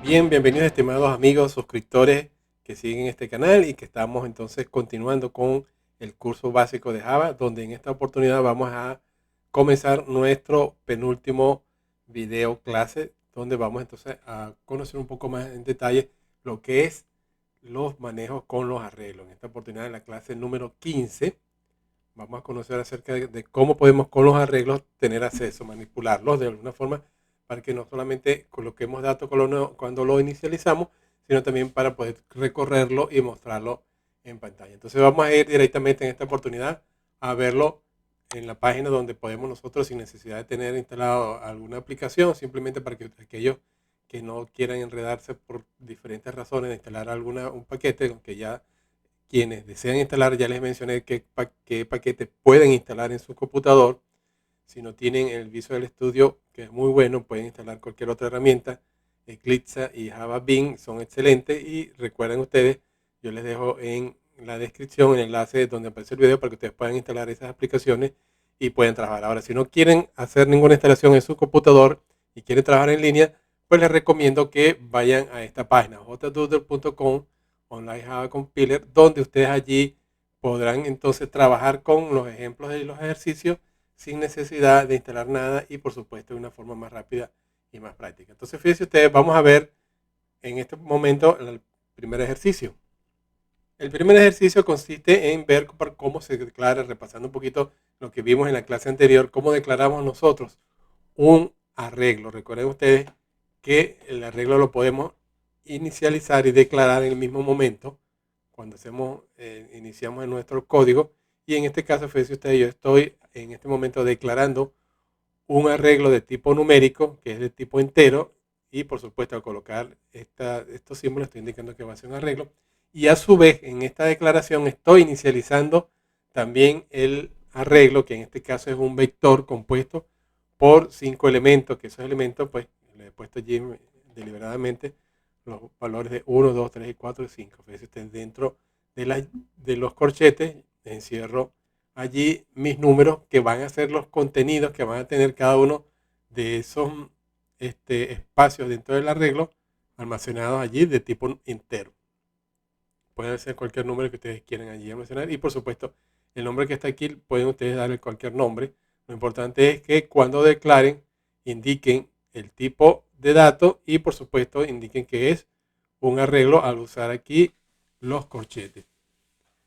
Bien, bienvenidos estimados amigos, suscriptores que siguen este canal y que estamos entonces continuando con el curso básico de Java, donde en esta oportunidad vamos a comenzar nuestro penúltimo video clase, donde vamos entonces a conocer un poco más en detalle lo que es los manejos con los arreglos. En esta oportunidad, en la clase número 15, vamos a conocer acerca de cómo podemos con los arreglos tener acceso, manipularlos de alguna forma para que no solamente coloquemos datos cuando lo inicializamos, sino también para poder recorrerlo y mostrarlo en pantalla. Entonces vamos a ir directamente en esta oportunidad a verlo en la página donde podemos nosotros, sin necesidad de tener instalado alguna aplicación, simplemente para que aquellos que no quieran enredarse por diferentes razones de instalar un paquete, aunque ya quienes desean instalar, ya les mencioné qué paquete pueden instalar en su computador. Si no tienen el Visual Studio, que es muy bueno, pueden instalar cualquier otra herramienta. Eclipse y Java Bean son excelentes. Y recuerden ustedes, yo les dejo en la descripción el enlace donde aparece el video para que ustedes puedan instalar esas aplicaciones y pueden trabajar. Ahora, si no quieren hacer ninguna instalación en su computador y quieren trabajar en línea, pues les recomiendo que vayan a esta página, jdoodle.com, Online Java Compiler, donde ustedes allí podrán entonces trabajar con los ejemplos de los ejercicios sin necesidad de instalar nada y por supuesto de una forma más rápida y más práctica. Entonces fíjense ustedes, vamos a ver en este momento el primer ejercicio. El primer ejercicio consiste en ver cómo se declara, repasando un poquito lo que vimos en la clase anterior, cómo declaramos nosotros un arreglo. Recuerden ustedes que el arreglo lo podemos inicializar y declarar en el mismo momento cuando iniciamos en nuestro código. Y en este caso, fíjense ustedes, yo estoy en este momento declarando un arreglo de tipo numérico, que es de tipo entero, y por supuesto al colocar estos símbolos estoy indicando que va a ser un arreglo. Y a su vez, en esta declaración estoy inicializando también el arreglo, que en este caso es un vector compuesto por 5 elementos, que esos elementos pues le he puesto allí deliberadamente los valores de 1, 2, 3, 4 y 5. Fíjense ustedes, dentro de los corchetes encierro allí mis números que van a ser los contenidos que van a tener cada uno de esos espacios dentro del arreglo almacenados allí de tipo entero. Puede ser cualquier número que ustedes quieran allí almacenar y por supuesto el nombre que está aquí pueden ustedes darle cualquier nombre. Lo importante es que cuando declaren indiquen el tipo de dato y por supuesto indiquen que es un arreglo al usar aquí los corchetes.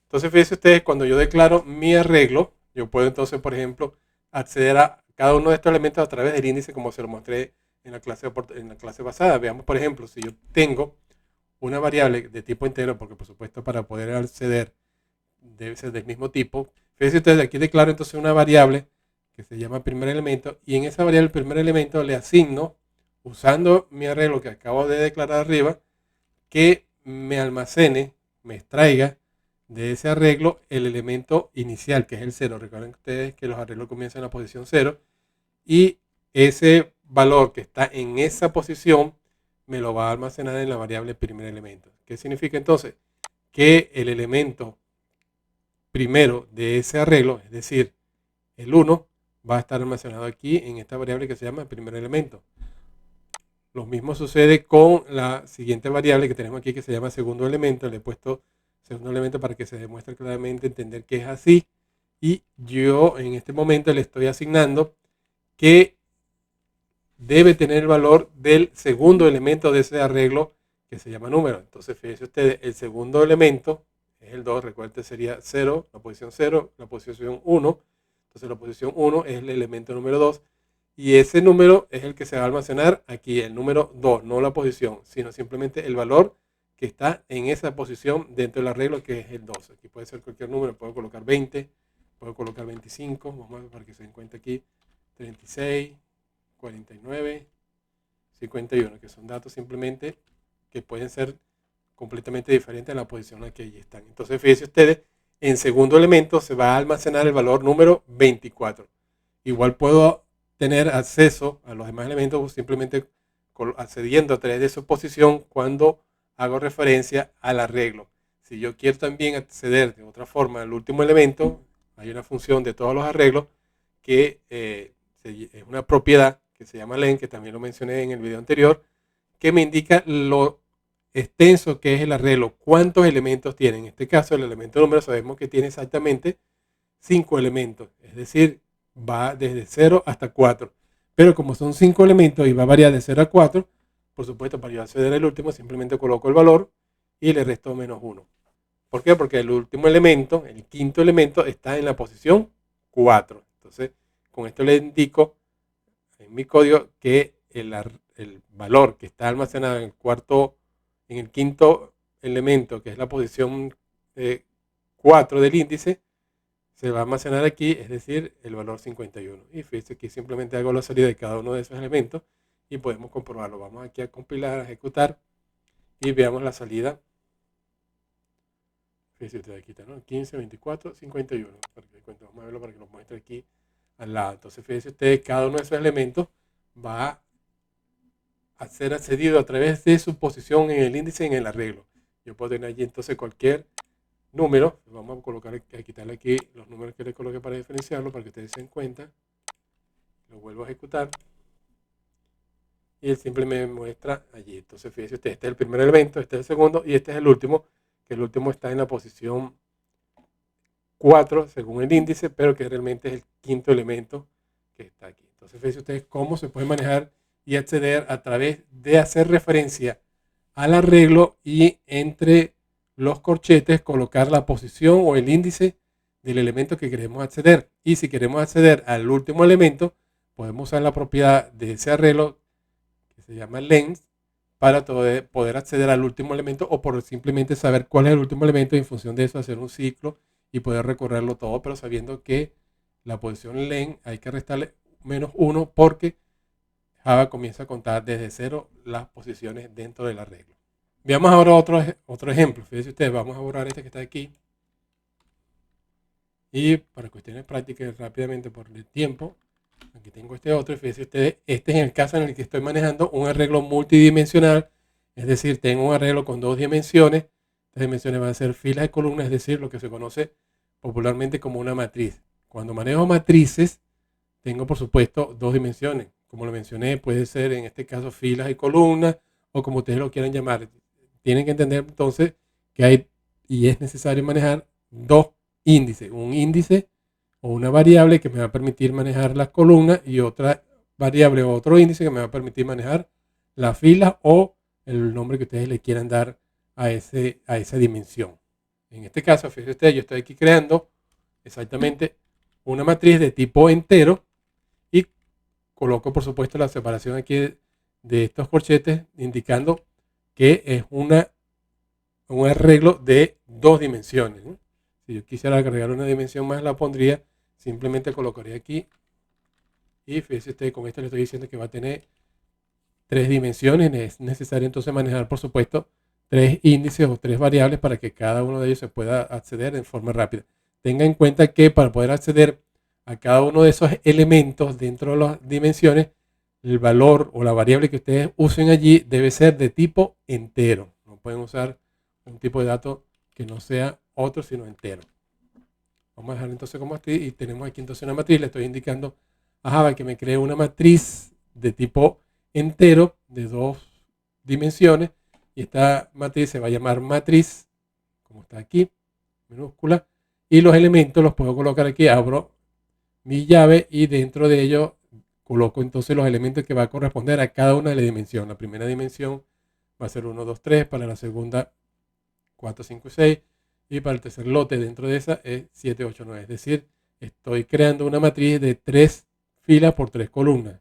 Entonces fíjense ustedes, cuando yo declaro mi arreglo, yo puedo entonces, por ejemplo, acceder a cada uno de estos elementos a través del índice como se lo mostré en la clase pasada. Veamos, por ejemplo, si yo tengo una variable de tipo entero, porque por supuesto para poder acceder debe ser del mismo tipo. Fíjense ustedes, aquí declaro entonces una variable que se llama primer elemento y en esa variable primer elemento le asigno, usando mi arreglo que acabo de declarar arriba, que me almacene, me extraiga de ese arreglo el elemento inicial, que es el 0. Recuerden ustedes que los arreglos comienzan en la posición 0 y ese valor que está en esa posición me lo va a almacenar en la variable primer elemento. ¿Qué significa entonces? Que el elemento primero de ese arreglo, es decir, el 1, va a estar almacenado aquí en esta variable que se llama primer elemento. Lo mismo sucede con la siguiente variable que tenemos aquí que se llama segundo elemento. Le he puesto segundo elemento para que se demuestre claramente entender que es así. Y yo en este momento le estoy asignando que debe tener el valor del segundo elemento de ese arreglo que se llama número. Entonces fíjense ustedes, el segundo elemento es el 2, recuerden sería 0, la posición 1. Entonces la posición 1 es el elemento número 2 y ese número es el que se va a almacenar aquí, el número 2, no la posición, sino simplemente el valor que está en esa posición dentro del arreglo que es el 2. Aquí puede ser cualquier número, puedo colocar 20, puedo colocar 25, vamos a ver para que se den cuenta aquí, 36, 49, 51, que son datos simplemente que pueden ser completamente diferentes a la posición en la que allí están. Entonces, fíjense ustedes, en segundo elemento se va a almacenar el valor número 24. Igual puedo tener acceso a los demás elementos simplemente accediendo a través de su posición cuando hago referencia al arreglo. Si yo quiero también acceder de otra forma al último elemento, hay una función de todos los arreglos que es una propiedad que se llama len, que también lo mencioné en el video anterior, que me indica lo extenso que es el arreglo, cuántos elementos tiene. En este caso, el elemento número sabemos que tiene exactamente 5 elementos, es decir, va desde 0 hasta 4. Pero como son 5 elementos y va a variar de 0 a 4, por supuesto, para yo acceder al último, simplemente coloco el valor y le resto -1. ¿Por qué? Porque el último elemento, el quinto elemento, está en la posición 4. Entonces, con esto le indico en mi código que el valor que está almacenado en el quinto elemento, que es la posición 4 del índice, se va a almacenar aquí, es decir, el valor 51. Y fíjense que simplemente hago la salida de cada uno de esos elementos y podemos comprobarlo. Vamos aquí a compilar, a ejecutar y veamos la salida. Fíjense ustedes aquí está, ¿no? 15, 24, 51. Vamos a verlo para que nos muestre aquí al lado. Entonces, fíjense ustedes, cada uno de esos elementos va a ser accedido a través de su posición en el índice en el arreglo. Yo puedo tener allí entonces cualquier número. Vamos a colocar, a quitarle aquí los números que le coloqué para diferenciarlo, para que ustedes se den cuenta. Lo vuelvo a ejecutar y él simplemente me muestra allí. Entonces fíjense usted, este es el primer elemento, este es el segundo y este es el último, que el último está en la posición 4 según el índice, pero que realmente es el quinto elemento que está aquí. Entonces fíjense ustedes cómo se puede manejar y acceder a través de hacer referencia al arreglo y entre los corchetes colocar la posición o el índice del elemento que queremos acceder. Y si queremos acceder al último elemento, podemos usar la propiedad de ese arreglo que se llama length para poder acceder al último elemento o por simplemente saber cuál es el último elemento y en función de eso hacer un ciclo y poder recorrerlo todo, pero sabiendo que la posición length hay que restarle -1 porque Java comienza a contar desde 0 las posiciones dentro del arreglo. Veamos ahora otro ejemplo. Fíjense ustedes, vamos a borrar este que está aquí. Y para cuestiones prácticas, rápidamente por el tiempo, aquí tengo este otro. Fíjense ustedes, este es el caso en el que estoy manejando un arreglo multidimensional. Es decir, tengo un arreglo con 2 dimensiones. Estas dimensiones van a ser filas de columnas, es decir, lo que se conoce popularmente como una matriz. Cuando manejo matrices, tengo por supuesto 2 dimensiones. Como lo mencioné, puede ser en este caso filas y columnas o como ustedes lo quieran llamar. Tienen que entender entonces que hay y es necesario manejar 2 índices. Un índice o una variable que me va a permitir manejar las columnas y otra variable o otro índice que me va a permitir manejar la fila o el nombre que ustedes le quieran dar a esa dimensión. En este caso, fíjense ustedes, yo estoy aquí creando exactamente una matriz de tipo entero y coloco por supuesto la separación aquí de estos corchetes indicando que es un arreglo de 2 dimensiones, ¿no? Si yo quisiera agregar una dimensión más, la pondría, simplemente colocaría aquí y fíjese usted, con esto le estoy diciendo que va a tener 3 dimensiones. Es necesario entonces manejar por supuesto 3 índices o 3 variables para que cada uno de ellos se pueda acceder en forma rápida. Tenga en cuenta que para poder acceder a cada uno de esos elementos dentro de las dimensiones, el valor o la variable que ustedes usen allí debe ser de tipo entero. No pueden usar un tipo de dato que no sea otro sino entero. Vamos a dejar entonces como así y tenemos aquí entonces una matriz. Le estoy indicando a Java que me cree una matriz de tipo entero de 2 dimensiones y esta matriz se va a llamar matriz, como está aquí, minúscula, y los elementos los puedo colocar aquí. Abro mi llave y dentro de ello coloco entonces los elementos que va a corresponder a cada una de las dimensiones. La primera dimensión va a ser 1, 2, 3, para la segunda 4, 5 y 6 y para el tercer lote dentro de esa es 7, 8, 9. Es decir, estoy creando una matriz de 3 filas por 3 columnas.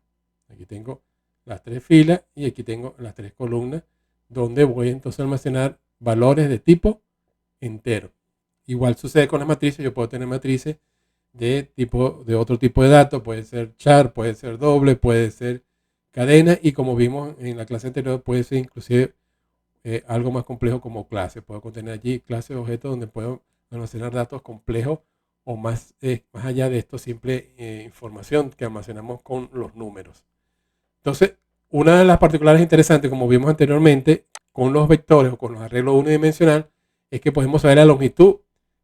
Aquí tengo las 3 filas y aquí tengo las 3 columnas donde voy entonces a almacenar valores de tipo entero. Igual sucede con las matrices. Yo puedo tener matrices de otro tipo de datos, puede ser char, puede ser doble, puede ser cadena y como vimos en la clase anterior puede ser inclusive algo más complejo como clase. Puedo contener allí clases de objetos donde puedo almacenar datos complejos o más allá de esto simple información que almacenamos con los números. Entonces, una de las particulares interesantes, como vimos anteriormente, con los vectores o con los arreglos unidimensional, es que podemos saber la longitud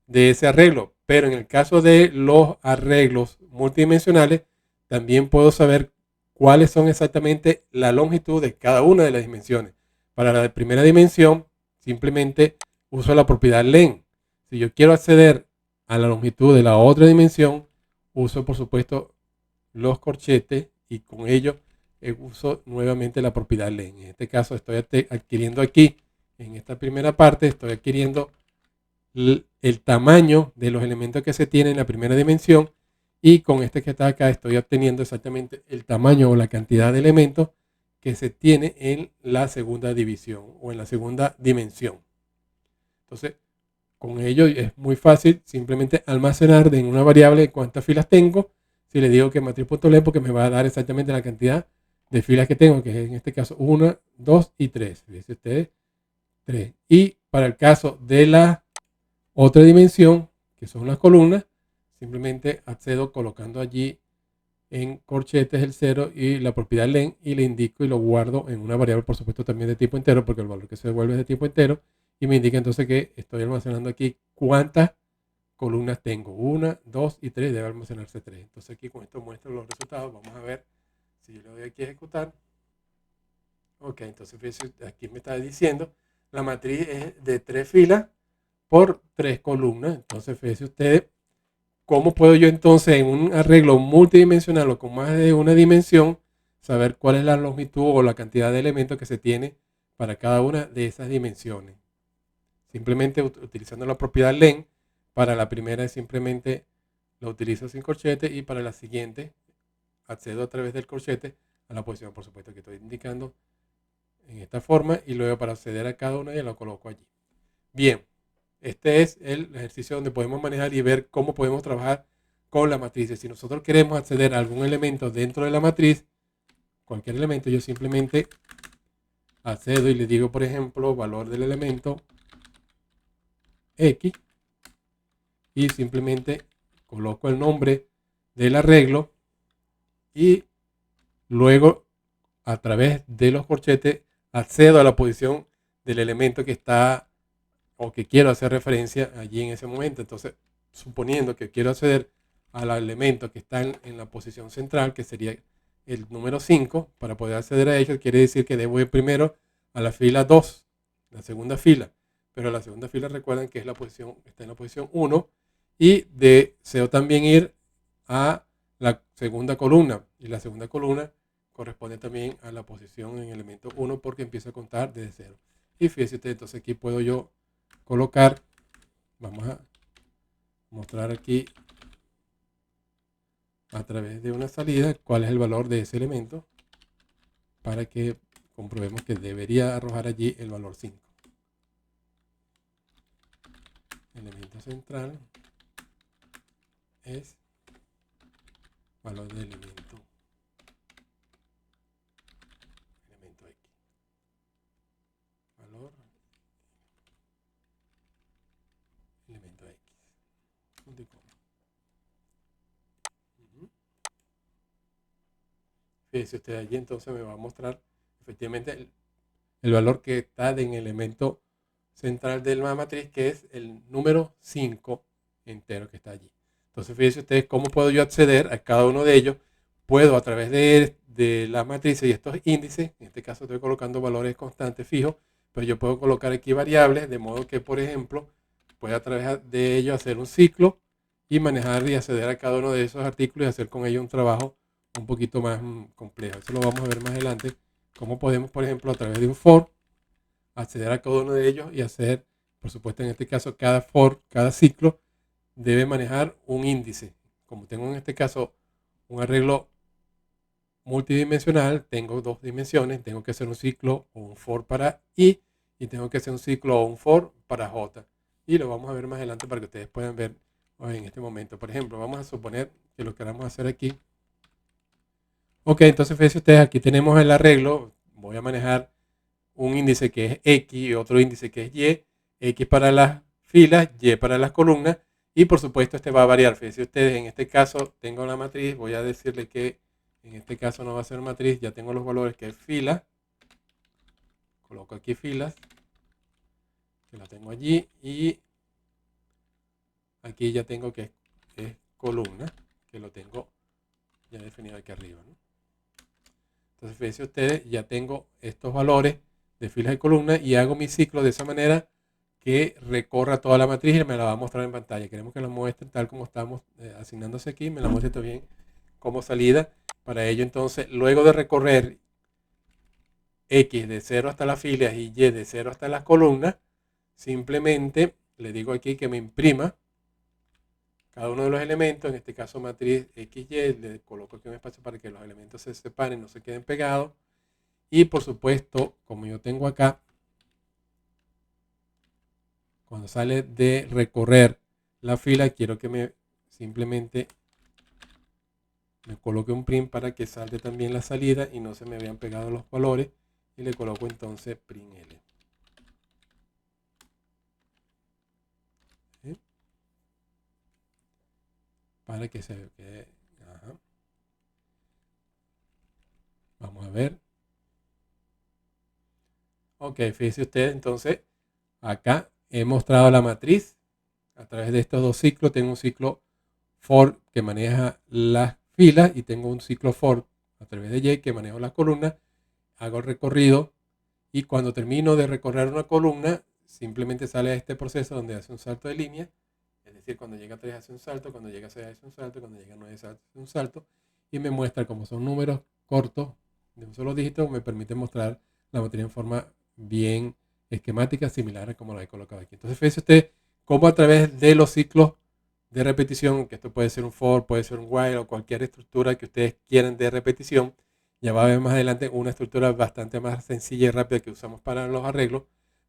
de ese arreglo. Pero en el caso de los arreglos multidimensionales, también puedo saber cuáles son exactamente la longitud de cada una de las dimensiones. Para la primera dimensión, simplemente uso la propiedad len. Si yo quiero acceder a la longitud de la otra dimensión, uso por supuesto los corchetes y con ello uso nuevamente la propiedad len. En este caso estoy adquiriendo aquí, en esta primera parte, estoy adquiriendo el tamaño de los elementos que se tienen en la primera dimensión, y con este que está acá estoy obteniendo exactamente el tamaño o la cantidad de elementos que se tiene en la segunda división o en la segunda dimensión. Entonces, con ello es muy fácil simplemente almacenar en una variable cuántas filas tengo. Si le digo que matriz.len, porque me va a dar exactamente la cantidad de filas que tengo, que es en este caso 1, 2 y 3. Fíjense ustedes, 3. Y para el caso de la otra dimensión, que son las columnas, simplemente accedo colocando allí en corchetes el 0 y la propiedad len, y le indico y lo guardo en una variable, por supuesto, también de tipo entero, porque el valor que se devuelve es de tipo entero, y me indica entonces que estoy almacenando aquí cuántas columnas tengo. 1, 2 y 3, debe almacenarse 3. Entonces aquí con esto muestro los resultados. Vamos a ver si yo le doy aquí a ejecutar. Ok, entonces fíjense, aquí me está diciendo la matriz es de 3 filas por 3 columnas. Entonces fíjense ustedes cómo puedo yo entonces en un arreglo multidimensional o con más de una dimensión saber cuál es la longitud o la cantidad de elementos que se tiene para cada una de esas dimensiones. Simplemente utilizando la propiedad len. Para la primera simplemente la utilizo sin corchete, y para la siguiente accedo a través del corchete a la posición, por supuesto, que estoy indicando en esta forma, y luego para acceder a cada una ya lo coloco allí. Bien, este es el ejercicio donde podemos manejar y ver cómo podemos trabajar con la matriz. Si nosotros queremos acceder a algún elemento dentro de la matriz, cualquier elemento, yo simplemente accedo y le digo, por ejemplo, valor del elemento X, y simplemente coloco el nombre del arreglo, y luego a través de los corchetes accedo a la posición del elemento que está o que quiero hacer referencia allí en ese momento. Entonces, suponiendo que quiero acceder al elemento que está en la posición central, que sería el número 5, para poder acceder a ello, quiere decir que debo ir primero a la fila 2, la segunda fila. Pero la segunda fila, recuerden que es la posición, está en la posición 1, y deseo también ir a la segunda columna, y la segunda columna corresponde también a la posición en el elemento 1, porque empieza a contar desde 0. Y fíjense ustedes, entonces aquí puedo yo colocar, vamos a mostrar aquí a través de una salida cuál es el valor de ese elemento, para que comprobemos que debería arrojar allí el valor 5. El elemento central es valor del elemento X. Valor elemento X. Fíjense usted, allí entonces me va a mostrar efectivamente el valor que está en el elemento central de la matriz, que es el número 5 entero que está allí. Entonces fíjense ustedes cómo puedo yo acceder a cada uno de ellos. Puedo a través de las matrices y estos índices, en este caso estoy colocando valores constantes fijos, pero yo puedo colocar aquí variables, de modo que, por ejemplo, pueda a través de ellos hacer un ciclo y manejar y acceder a cada uno de esos artículos y hacer con ellos un trabajo un poquito más complejo. Eso lo vamos a ver más adelante, cómo podemos, por ejemplo, a través de un for, acceder a cada uno de ellos y hacer, por supuesto, en este caso, cada for, cada ciclo debe manejar un índice. Como tengo en este caso un arreglo multidimensional, tengo dos dimensiones, tengo que hacer un ciclo o un for para i, y tengo que hacer un ciclo o un for para j. Y lo vamos a ver más adelante para que ustedes puedan ver en este momento. Por ejemplo, vamos a suponer que lo queramos hacer aquí. Ok, entonces fíjense ustedes, aquí tenemos el arreglo. Voy a manejar un índice que es X y otro índice que es Y. X para las filas, Y para las columnas. Y por supuesto este va a variar. Fíjense ustedes, en este caso tengo la matriz. Voy a decirle que en este caso no va a ser matriz. Ya tengo los valores que es fila. Coloco aquí filas, que la tengo allí. Y aquí ya tengo que es columna, que lo tengo ya definido aquí arriba, ¿no? Entonces, fíjense ustedes, ya tengo estos valores de filas y columnas y hago mi ciclo de esa manera que recorra toda la matriz y me la va a mostrar en pantalla. Queremos que la muestre tal como estamos asignándose aquí, me la muestre también como salida. Para ello, entonces, luego de recorrer X de 0 hasta las filas y Y de 0 hasta las columnas, simplemente le digo aquí que me imprima cada uno de los elementos, en este caso matriz XY, le coloco aquí un espacio para que los elementos se separen, no se queden pegados. Y por supuesto, como yo tengo acá, cuando sale de recorrer la fila, quiero que me simplemente me coloque un print para que salte también la salida y no se me vean pegados los valores. Y le coloco entonces print L. ¿Sí? Para que se quede. Ajá. Vamos a ver. Ok, fíjense ustedes, entonces acá he mostrado la matriz a través de estos dos ciclos. Tengo un ciclo for que maneja las filas y tengo un ciclo for a través de Y que maneja las columnas. Hago el recorrido y cuando termino de recorrer una columna, simplemente sale a este proceso donde hace un salto de línea. Es decir, cuando llega a 3 hace un salto, cuando llega a 6 hace un salto, cuando llega a 9 hace un salto. Y me muestra, como son números cortos de un solo dígito, me permite mostrar la matriz en forma bien esquemática, similar a como la he colocado aquí. Entonces, fíjese usted cómo a través de los ciclos de repetición, que esto puede ser un for, puede ser un while o cualquier estructura que ustedes quieran de repetición, ya va a ver más adelante una estructura bastante más sencilla y rápida que usamos para los arreglos,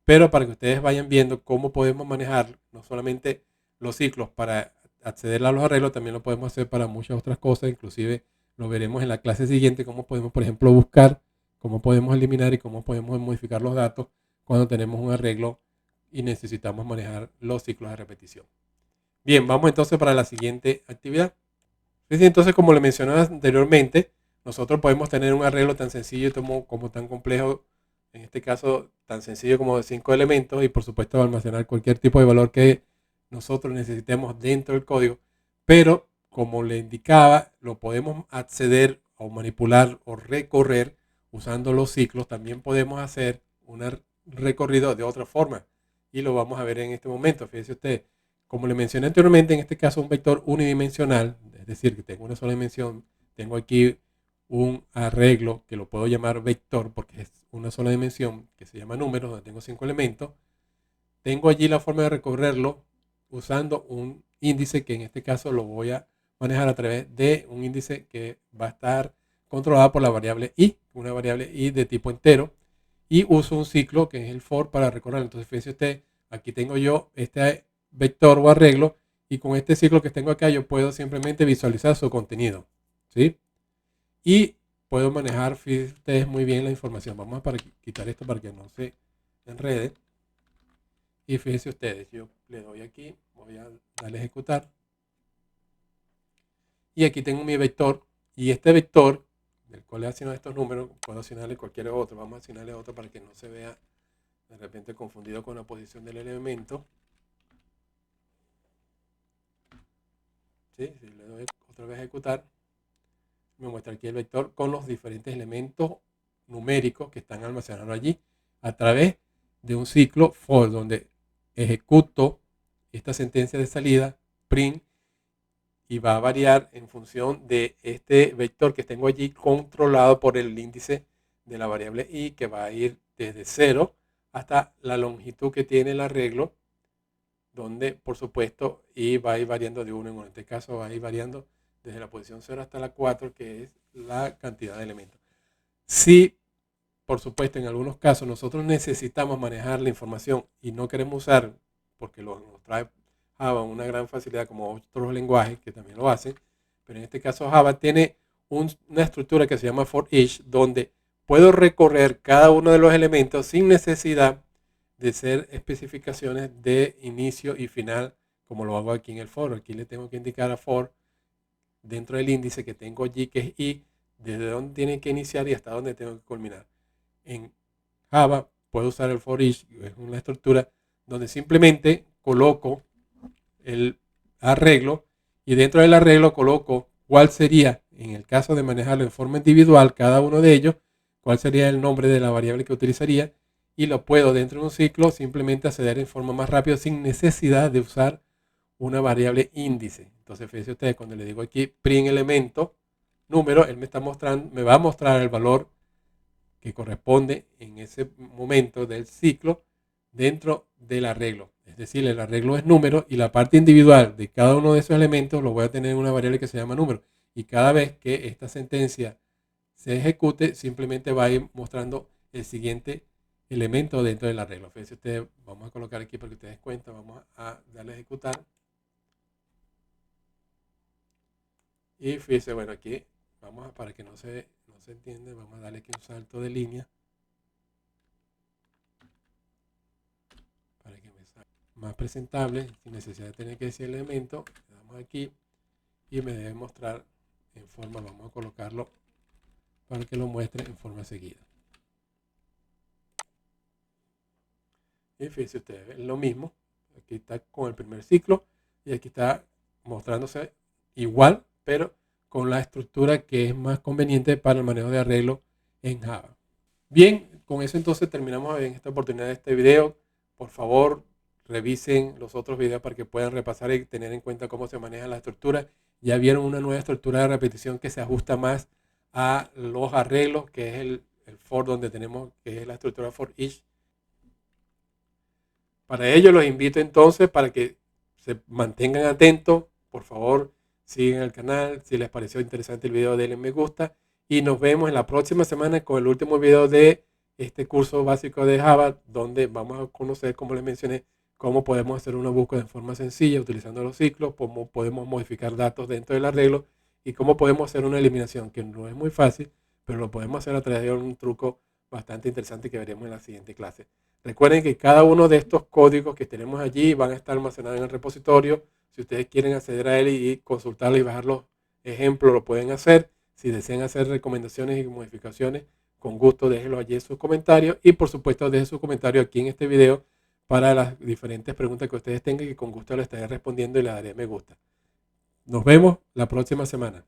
pero para que ustedes vayan viendo cómo podemos manejar no solamente los ciclos para acceder a los arreglos, también lo podemos hacer para muchas otras cosas, inclusive lo veremos en la clase siguiente, cómo podemos, por ejemplo, buscar, cómo podemos eliminar y cómo podemos modificar los datos cuando tenemos un arreglo y necesitamos manejar los ciclos de repetición. Bien, vamos entonces para la siguiente actividad. Entonces, como le mencionaba anteriormente, nosotros podemos tener un arreglo tan sencillo como tan complejo, en este caso tan sencillo como de 5 elementos y por supuesto almacenar cualquier tipo de valor que nosotros necesitemos dentro del código, pero como le indicaba, lo podemos acceder o manipular o recorrer usando los ciclos. También podemos hacer un recorrido de otra forma y lo vamos a ver en este momento. Fíjese usted, como le mencioné anteriormente, en este caso un vector unidimensional, es decir, que tengo una sola dimensión, tengo aquí un arreglo que lo puedo llamar vector porque es una sola dimensión, que se llama números, donde tengo 5 elementos. Tengo allí la forma de recorrerlo usando un índice que en este caso lo voy a manejar a través de un índice que va a estar controlado por la variable i, una variable i de tipo entero, y uso un ciclo que es el for para recorrerlo. Entonces, fíjese usted, aquí tengo yo este vector o arreglo y con este ciclo que tengo acá yo puedo simplemente visualizar su contenido, ¿sí? Y puedo manejar, fíjense ustedes, muy bien la información. Vamos a quitar esto para que no se enrede. Y fíjense ustedes, yo le doy aquí, voy a darle a ejecutar. Y aquí tengo mi vector. Y este vector, del cual he asignado estos números, puedo asignarle cualquier otro. Vamos a asignarle otro para que no se vea de repente confundido con la posición del elemento. ¿Sí? Si le doy otra vez a ejecutar, me muestra aquí el vector con los diferentes elementos numéricos que están almacenados allí a través de un ciclo for, donde ejecuto esta sentencia de salida, print, y va a variar en función de este vector que tengo allí controlado por el índice de la variable i, que va a ir desde 0 hasta la longitud que tiene el arreglo, donde por supuesto i va a ir variando de 1 en 1. En este caso va a ir variando desde la posición 0 hasta la 4, que es la cantidad de elementos. Si, por supuesto, en algunos casos nosotros necesitamos manejar la información y no queremos usar, porque nos trae Java una gran facilidad como otros lenguajes que también lo hacen, pero en este caso Java tiene una estructura que se llama for each, donde puedo recorrer cada uno de los elementos sin necesidad de ser especificaciones de inicio y final, como lo hago aquí en el for. Aquí le tengo que indicar a for dentro del índice que tengo allí, que es i, desde dónde tiene que iniciar y hasta dónde tengo que culminar. En Java puedo usar el for each, es una estructura donde simplemente coloco el arreglo y dentro del arreglo coloco cuál sería, en el caso de manejarlo en forma individual, cada uno de ellos, cuál sería el nombre de la variable que utilizaría y lo puedo dentro de un ciclo simplemente acceder en forma más rápida sin necesidad de usar una variable índice. Entonces fíjense ustedes, cuando le digo aquí print elemento número, él me va a mostrar el valor que corresponde en ese momento del ciclo dentro del arreglo. Es decir, el arreglo es número y la parte individual de cada uno de esos elementos lo voy a tener en una variable que se llama número. Y cada vez que esta sentencia se ejecute, simplemente va a ir mostrando el siguiente elemento dentro del arreglo. Fíjense ustedes, vamos a colocar aquí para que ustedes cuenten, vamos a darle a ejecutar. Y fíjense, bueno, aquí vamos a, para que no se entiende, vamos a darle aquí un salto de línea para que me salga más presentable, sin necesidad de tener que decir el elemento. Le damos aquí y me debe mostrar en forma, vamos a colocarlo para que lo muestre en forma seguida. Y fíjense ustedes, es lo mismo. Aquí está con el primer ciclo y aquí está mostrándose igual, pero con la estructura que es más conveniente para el manejo de arreglo en Java. Bien, con eso entonces terminamos en esta oportunidad de este video. Por favor, revisen los otros videos para que puedan repasar y tener en cuenta cómo se maneja la estructura. Ya vieron una nueva estructura de repetición que se ajusta más a los arreglos, que es el for donde tenemos, que es la estructura for each. Para ello los invito entonces para que se mantengan atentos. Por favor, sigan el canal. Si les pareció interesante el video, denle me gusta. Y nos vemos en la próxima semana con el último video de este curso básico de Java, donde vamos a conocer, como les mencioné, cómo podemos hacer una búsqueda de forma sencilla utilizando los ciclos, cómo podemos modificar datos dentro del arreglo y cómo podemos hacer una eliminación, que no es muy fácil, pero lo podemos hacer a través de un truco bastante interesante que veremos en la siguiente clase. Recuerden que cada uno de estos códigos que tenemos allí van a estar almacenados en el repositorio. Si ustedes quieren acceder a él y consultarlo y bajar los ejemplos, lo pueden hacer. Si desean hacer recomendaciones y modificaciones, con gusto déjenlo allí en sus comentarios. Y por supuesto, dejen su comentario aquí en este video para las diferentes preguntas que ustedes tengan, y con gusto les estaré respondiendo y le daré me gusta. Nos vemos la próxima semana.